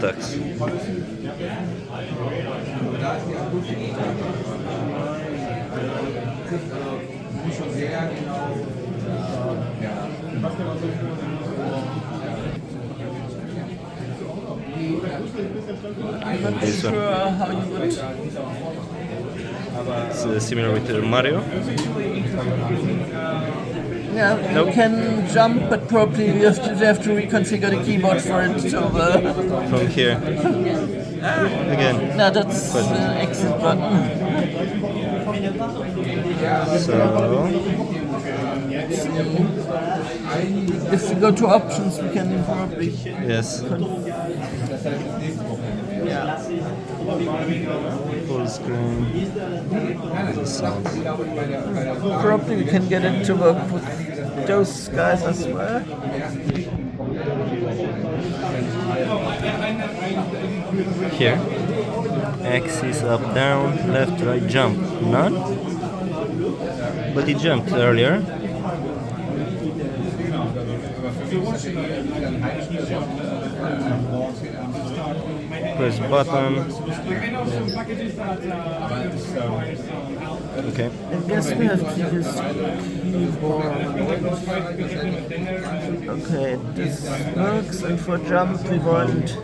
Thanks. I'm not sure how you would. It's similar with Mario. Yeah, Nope. you can jump, but probably you have to reconfigure the keyboard for it to. From here. Again. No, that's the exit button. So If we go to options, we can probably. yes. Full screen. Probably we can get it to work with those guys as well. Here. Axis up, down, left, right, jump. None. But he jumped earlier. Press button. Okay. I guess we have to use keyboard. Okay, this works, and for jump we want.